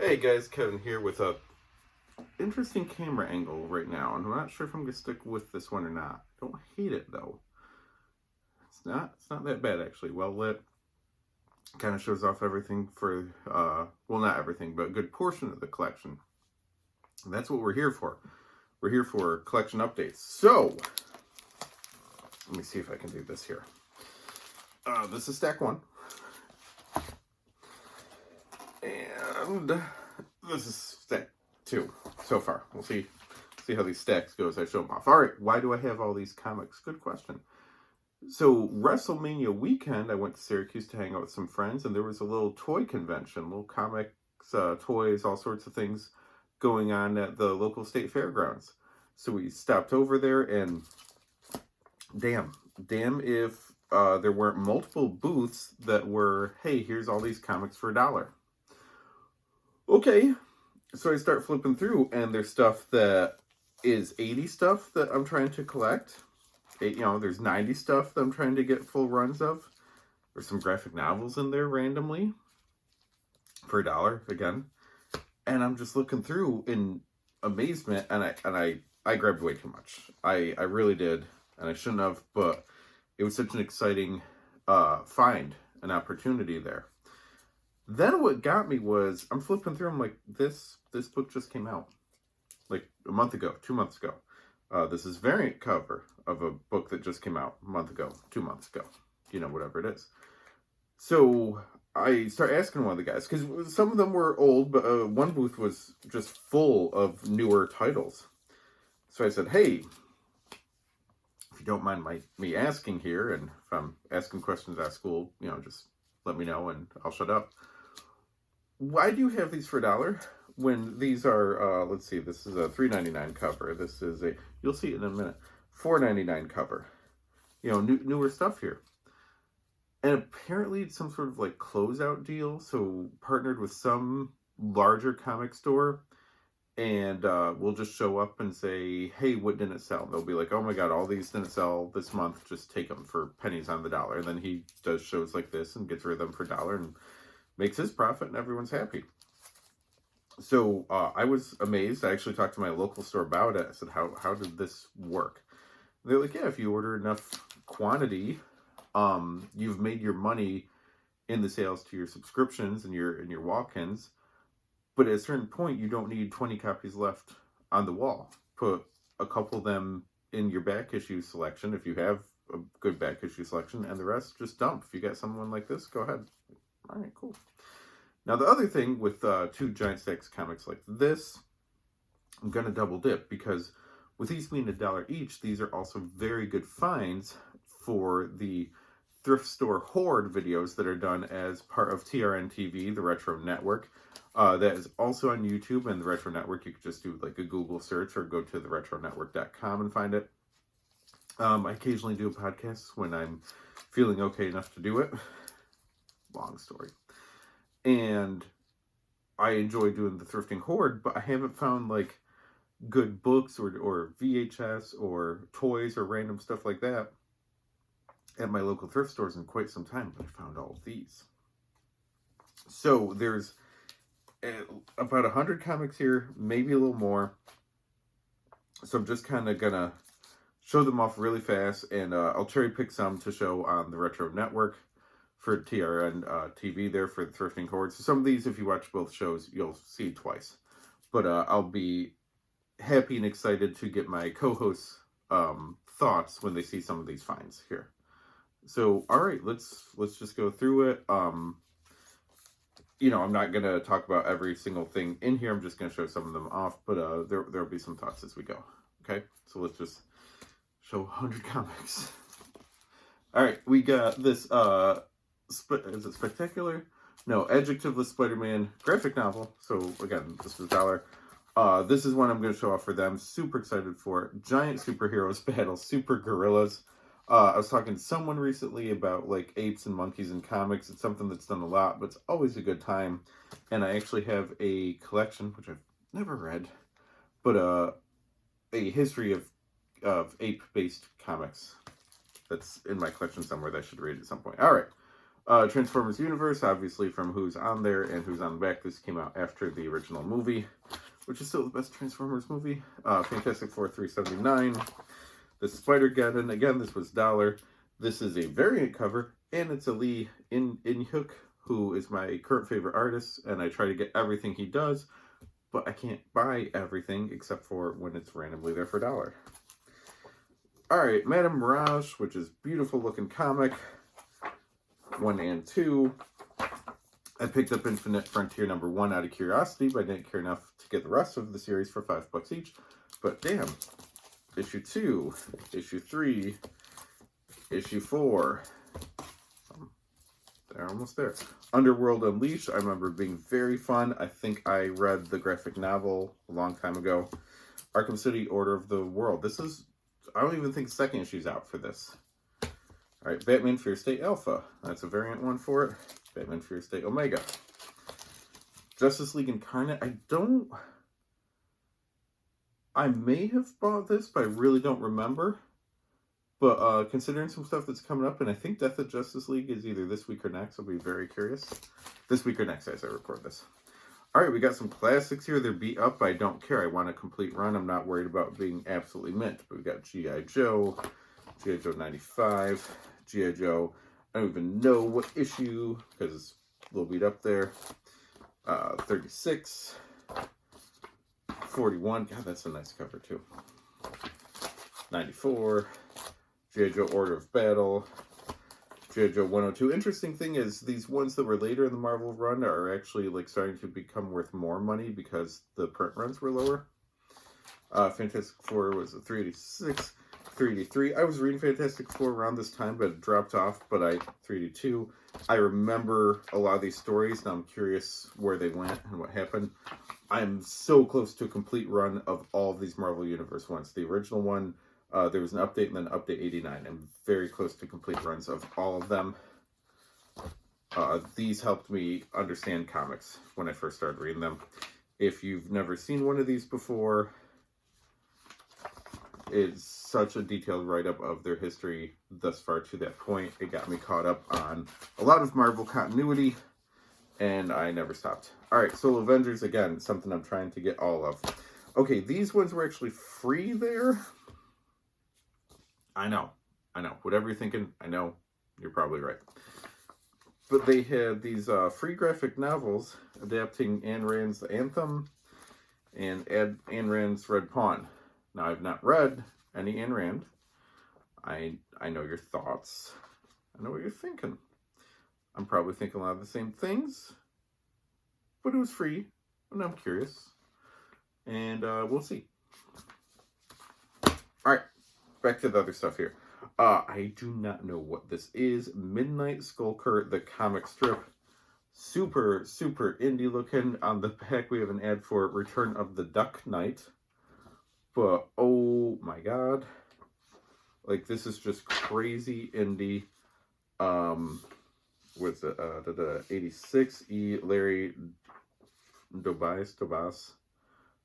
Hey guys, Kevin here with a interesting camera angle right now, and I'm not sure if I'm gonna stick with this one or not. Don't hate it though. It's not that bad actually. Well lit. Kind of shows off everything for well, not everything, but a good portion of the collection. And that's what we're here for. We're here for collection updates. So let me see if I can do this here. This is stack one. And this is stack two so far. We'll see how these stacks go as I show them off. All right, why do I have all these comics? Good question. So WrestleMania weekend, I went to Syracuse to hang out with some friends, and there was a little toy convention, little comics, toys, all sorts of things going on at the local state fairgrounds. So we stopped over there, and damn if there weren't multiple booths that were, hey, here's all these comics for $1. Okay, so I start flipping through, and there's stuff that is 80 stuff that I'm trying to collect. There's 90 stuff that I'm trying to get full runs of. There's some graphic novels in there randomly for $1 again. And I'm just looking through in amazement, and I grabbed way too much. I really did, and I shouldn't have, but it was such an exciting find, an opportunity there. Then what got me was, I'm flipping through, I'm like, this book just came out. Like a month ago, 2 months ago. This is variant cover of a book that just came out a month ago, 2 months ago. Whatever it is. So I start asking one of the guys, because some of them were old, but one booth was just full of newer titles. So I said, hey, if you don't mind me asking here, and if I'm asking questions at school, just let me know and I'll shut up. Why do you have these for $1 when these are, let's see, this is a $3.99 cover. This is you'll see it in a minute, $4.99 cover. Newer stuff here. And apparently it's some sort of like closeout deal. So partnered with some larger comic store, and we'll just show up and say, hey, what didn't sell? They'll be like, oh my God, all these didn't sell this month. Just take them for pennies on the dollar. And then he does shows like this and gets rid of them for $1 and makes his profit, and everyone's happy. So I was amazed. I actually talked to my local store about it. I said, how did this work? They're like, yeah, if you order enough quantity, you've made your money in the sales to your subscriptions and your walk-ins. But at a certain point, you don't need 20 copies left on the wall. Put a couple of them in your back issue selection if you have a good back issue selection, and the rest just dump. If you got someone like this, go ahead. All right, cool. Now, the other thing with two giant stacks of comics like this, I'm going to double dip, because with these being $1 each, these are also very good finds for the thrift store hoard videos that are done as part of TRN TV, the Retro Network. That is also on YouTube, and the Retro Network, you could just do like a Google search or go to theretronetwork.com and find it. I occasionally do a podcast when I'm feeling okay enough to do it. Long story. And I enjoy doing the thrifting hoard, but I haven't found like good books or VHS or toys or random stuff like that at my local thrift stores in quite some time, but I found all of these. So there's about 100 comics here, maybe a little more. So I'm just kind of gonna show them off really fast, and I'll cherry pick some to show on the Retro Network for TRN TV there for the thrifting hoard. So some of these, if you watch both shows, you'll see twice. But I'll be happy and excited to get my co-hosts' thoughts when they see some of these finds here. So, all right, let's just go through it. I'm not going to talk about every single thing in here. I'm just going to show some of them off, but there'll be some thoughts as we go. Okay, so let's just show 100 comics. All right, we got this, is it Spectacular? No, Adjectiveless Spider-Man graphic novel. So, again, this is $1. This is one I'm going to show off for them. Super excited for it. Giant superheroes battle super gorillas. I was talking to someone recently about like apes and monkeys in comics. It's something that's done a lot, but it's always a good time. And I actually have a collection, which I've never read, but a history of ape-based comics that's in my collection somewhere that I should read at some point. All right. Transformers Universe, obviously from who's on there and who's on the back. This came out after the original movie, which is still the best Transformers movie. Fantastic Four, $3.79. The Spider-Geddon, again, this was $1. This is a variant cover, and it's a Lee In-Hyuk, who is my current favorite artist, and I try to get everything he does, but I can't buy everything except for when it's randomly there for $1. Alright, Madame Mirage, which is beautiful looking comic. 1 and 2. I picked up Infinite Frontier #1 out of curiosity, but I didn't care enough to get the rest of the series for $5 each. But damn, issue 2, issue 3, issue 4. They're almost there. Underworld Unleashed, I remember being very fun. I think I read the graphic novel a long time ago. Arkham City, Order of the World. This is, I don't even think second issue's out for this. Alright, Batman Fear State Alpha. That's a variant one for it. Batman Fear State Omega. Justice League Incarnate. I may have bought this, but I really don't remember. But considering some stuff that's coming up, and I think Death of Justice League is either this week or next, I'll be very curious. This week or next as I record this. Alright, we got some classics here. They're beat up. I don't care. I want a complete run. I'm not worried about being absolutely mint. But we got G.I. Joe, G.I. Joe 95, G.I. Joe, I don't even know what issue, because it's a little beat up there. 36, 41, God, that's a nice cover too. 94, G.I. Joe Order of Battle, G.I. Joe 102. Interesting thing is, these ones that were later in the Marvel run are actually like starting to become worth more money because the print runs were lower. Fantastic Four was a 386. 383. I was reading Fantastic Four around this time, but it dropped off, but 382. I remember a lot of these stories. Now I'm curious where they went and what happened. I'm so close to a complete run of all of these Marvel Universe ones. The original one, there was an update and then update 89. I'm very close to complete runs of all of them. These helped me understand comics when I first started reading them. If you've never seen one of these before, it's such a detailed write-up of their history thus far to that point. It got me caught up on a lot of Marvel continuity, and I never stopped. Alright, Solo Avengers, again, something I'm trying to get all of. Okay, these ones were actually free there. I know. Whatever you're thinking, I know. You're probably right. But they had these free graphic novels adapting Ayn Rand's The Anthem and Ayn Rand's Red Pawn. Now, I've not read any Ayn Rand. I know your thoughts. I know what you're thinking. I'm probably thinking a lot of the same things. But it was free, and I'm curious. And we'll see. Alright, back to the other stuff here. I do not know what this is. Midnight Skulker, the comic strip. Super, super indie looking. On the back, we have an ad for Return of the Duck Knight. But, oh my god. Like, this is just crazy indie. What's it? 86 E. Larry Dobas,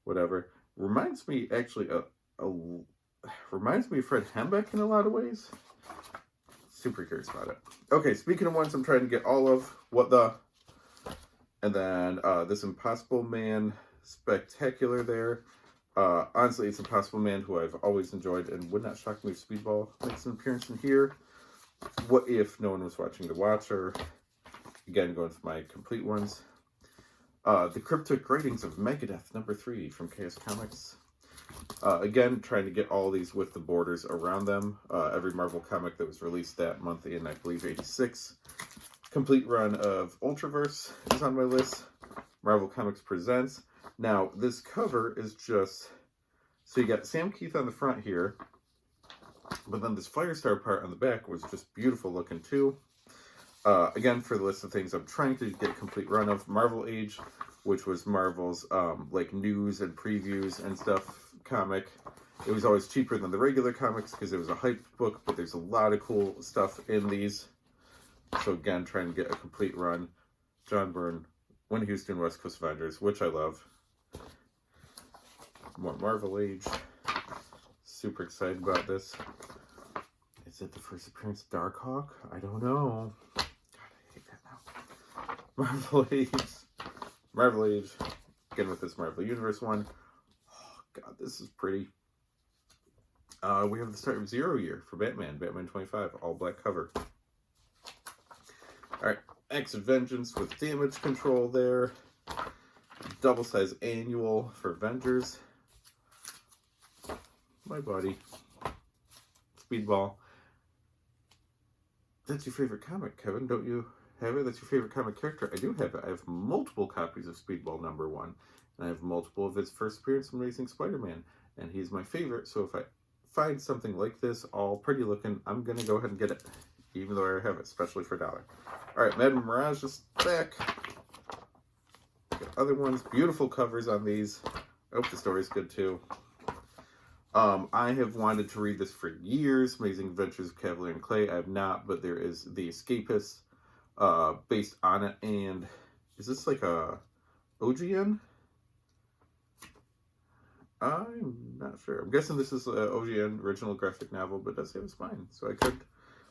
whatever. Reminds me, actually, reminds me of Fred Hembeck in a lot of ways. Super curious about it. Okay, speaking of ones I'm trying to get all of, what the... And then, this Impossible Man Spectacular there. Honestly, it's Impossible Man, who I've always enjoyed, and would not shock me if Speedball makes an appearance in here. What if no one was watching The Watcher? Again, going for my complete ones. The Cryptic Writings of Megadeth, #3 from Chaos Comics. Again, trying to get all these with the borders around them. Every Marvel comic that was released that month in, I believe, 86. Complete run of Ultraverse is on my list. Marvel Comics Presents. Now, this cover is just... So you got Sam Keith on the front here. But then this Firestar part on the back was just beautiful looking too. Again, for the list of things I'm trying to get a complete run of. Marvel Age, which was Marvel's like news and previews and stuff comic. It was always cheaper than the regular comics because it was a hype book, but there's a lot of cool stuff in these. So again, trying to get a complete run. John Byrne, Win Houston, West Coast Avengers, which I love. More Marvel Age. Super excited about this. Is it the first appearance of Darkhawk? I don't know. God, I Marvel Age. Marvel Age. Again with this Marvel Universe one. Oh, God, this is pretty. We have the start of 0 year for Batman 25, all black cover. Alright, Acts of Vengeance with damage control there. Double size annual for Avengers. My buddy. Speedball. That's your favorite comic, Kevin, don't you have it? That's your favorite comic character. I do have it. I have multiple copies of Speedball #1. And I have multiple of his first appearance in Amazing Spider-Man. And he's my favorite, so if I find something like this, all pretty looking, I'm going to go ahead and get it. Even though I have it, especially for $1. Alright, Madame Mirage is back. Got other ones. Beautiful covers on these. I hope the story's good too. I have wanted to read this for years. Amazing Adventures of Cavalier and Clay. I have not, but there is The Escapist based on it. And is this like a OGN? I'm not sure. I'm guessing this is an OGN original graphic novel, but it does have a spine, so I could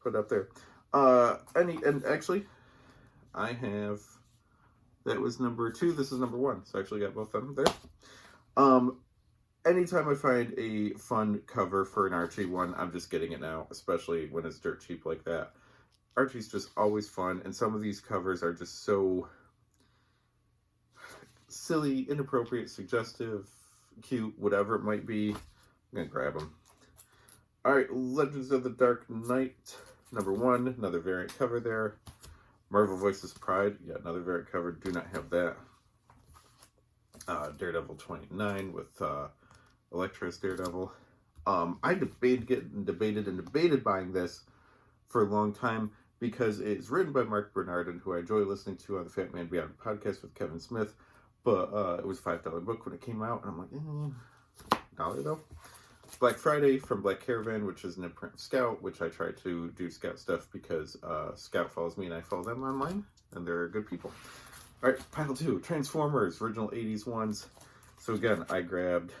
put it up there. And actually, I have, that was #2. This is #1, so I actually got both of them there. Anytime I find a fun cover for an Archie one, I'm just getting it now, especially when it's dirt cheap like that. Archie's just always fun, and some of these covers are just so silly, inappropriate, suggestive, cute, whatever it might be. I'm gonna grab them. Alright, Legends of the Dark Knight, #1, another variant cover there. Marvel vs. Pride, yeah, another variant cover, do not have that. Daredevil 29 with Elektra's Daredevil. I debated buying this for a long time because it's written by Mark Bernardin, who I enjoy listening to on the Fat Man Beyond podcast with Kevin Smith, but it was a $5 book when it came out, and I'm like, $1 though. Black Friday from Black Caravan, which is an imprint of Scout, which I try to do Scout stuff because Scout follows me and I follow them online, and they're good people. Alright, pile 2, Transformers, original 80s ones. So again, I grabbed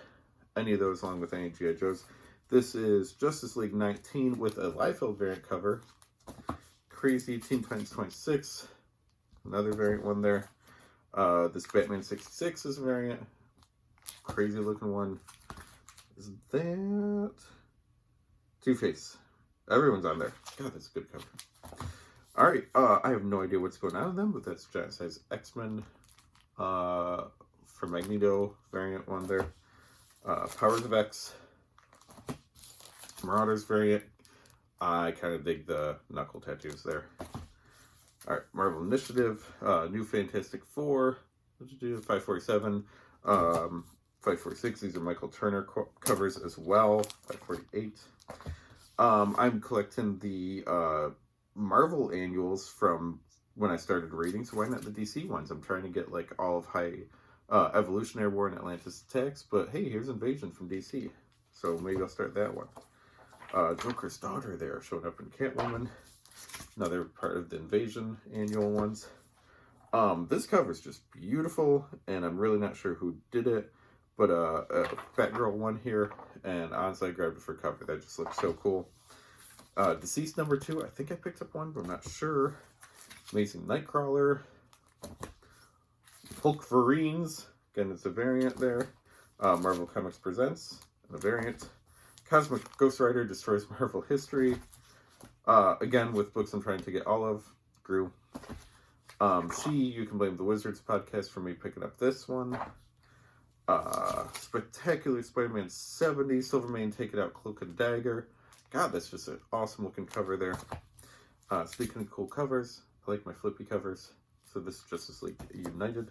any of those along with any G.I. Joes. This is Justice League 19 with a Liefeld variant cover. Crazy Teen Titans 26, another variant one there. This Batman 66 is a variant. Crazy looking one. Is that Two-Face? Everyone's on there. God, that's a good cover. Alright, I have no idea what's going on with them, but that's giant size X-Men for Magneto variant one there. Powers of X. Marauders variant. I kind of dig the knuckle tattoos there. Alright, Marvel Initiative. New Fantastic Four. What did you do? 547. 546. These are Michael Turner covers as well. 548. I'm collecting the Marvel annuals from when I started reading, so why not the DC ones? I'm trying to get like all of High Evolutionary War and Atlantis Attacks, but hey, here's Invasion from DC, so maybe I'll start that one. Joker's Daughter there, showing up in Catwoman. Another part of the Invasion annual ones. This cover is just beautiful, and I'm really not sure who did it, but Batgirl one here, and honestly I grabbed it for cover. That just looks so cool. Deceased #2, I think I picked up one, but I'm not sure. Amazing Nightcrawler. Hulk Verines, again it's a variant there. Marvel Comics Presents, a variant. Cosmic Ghost Rider destroys Marvel history. Again, with books I'm trying to get all of. Grew. You Can Blame the Wizards podcast for me picking up this one. Spectacular Spider-Man 70, Silvermane Take It Out, Cloak and Dagger. God, that's just an awesome looking cover there. Speaking of cool covers, I like my flippy covers. So this is Justice League United.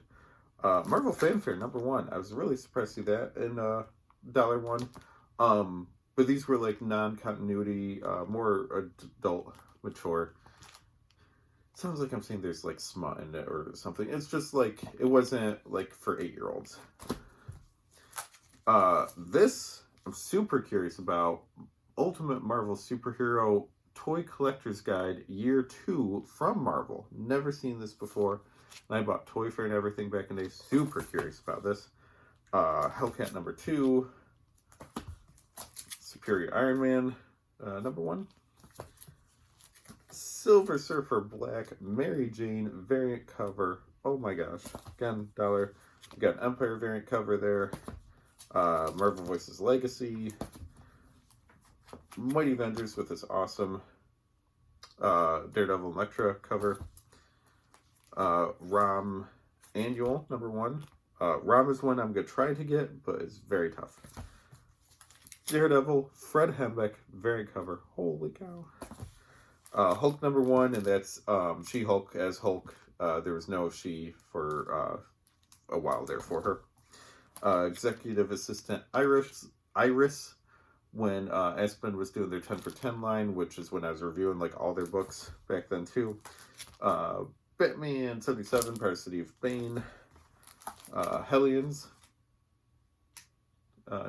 Marvel Fanfare #1. I was really surprised to see that in $1. But these were like non-continuity, more adult, mature. Sounds like I'm saying there's like smut in it or something. It's just like, it wasn't like for 8-year-olds. This, I'm super curious about. Ultimate Marvel Superhero Toy Collector's Guide Year 2 from Marvel. Never seen this before. And I bought Toy Fair and everything back in the day. Super curious about this. Hellcat #2. Superior Iron Man #1. Silver Surfer Black Mary Jane variant cover. Oh my gosh. Again, dollar. We got an Empire variant cover there. Marvel Voices Legacy. Mighty Avengers with this awesome Daredevil Elektra cover. Rom Annual #1. Rom is one I'm going to try to get, but it's very tough. Daredevil, Fred Hembeck, variant cover. Holy cow. Hulk #1, and that's She-Hulk as Hulk. There was no she for a while there for her. Executive Assistant Iris when Aspen was doing their 10 for 10 line, which is when I was reviewing like all their books back then too. Batman 77, part of City of Bane. Hellions,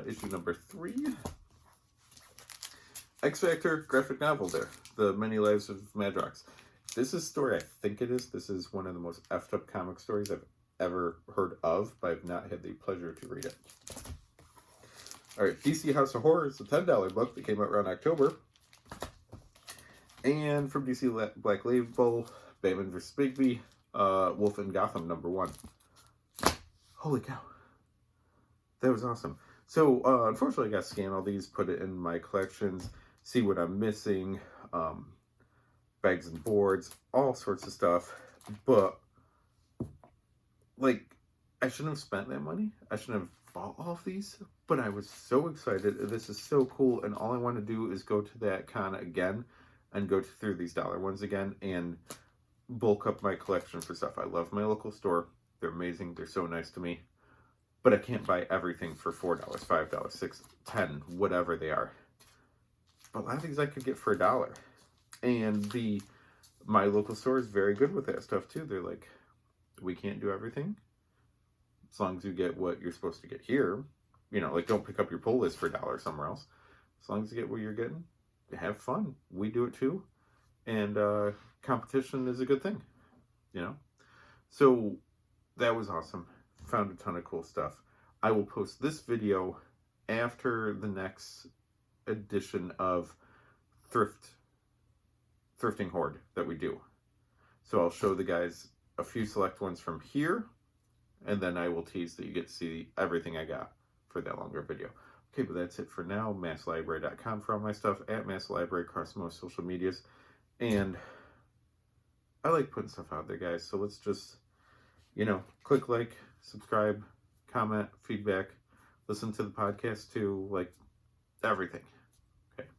issue #3. X Factor graphic novel there, The Many Lives of Madrox. This is a story, I think it is. This is one of the most effed up comic stories I've ever heard of, but I've not had the pleasure to read it. Alright, DC House of Horrors, a $10 book that came out around October. And from DC Black Label, Batman vs. Bigby, Wolf in Gotham #1. Holy cow. That was awesome. So, unfortunately, I got to scan all these, put it in my collections, see what I'm missing, bags and boards, all sorts of stuff. But, like, I shouldn't have spent that money. I shouldn't have bought all of these. But I was so excited. This is so cool. And all I want to do is go to that con again and go through these dollar ones again and bulk up my collection for stuff. I love my local store. They're amazing. They're so nice to me. But I can't buy everything for $4, $5, $6, $10, whatever they are. But a lot of these I could get for $1. And my local store is very good with that stuff too. They're like, we can't do everything. As long as you get what you're supposed to get here. You know, like don't pick up your pull list for $1 somewhere else. As long as you get what you're getting, have fun. We do it too. And competition is a good thing. You know? So that was awesome. Found a ton of cool stuff. I will post this video after the next edition of Thrifting Horde that we do. So I'll show the guys a few select ones from here, and then I will tease that you get to see everything I got for that longer video. Okay, but that's it for now. MassLibrary.com for all my stuff, at MassLibrary across most social medias. And I like putting stuff out there, guys. So let's just, you know, click like, subscribe, comment, feedback, listen to the podcast too, like everything. Okay.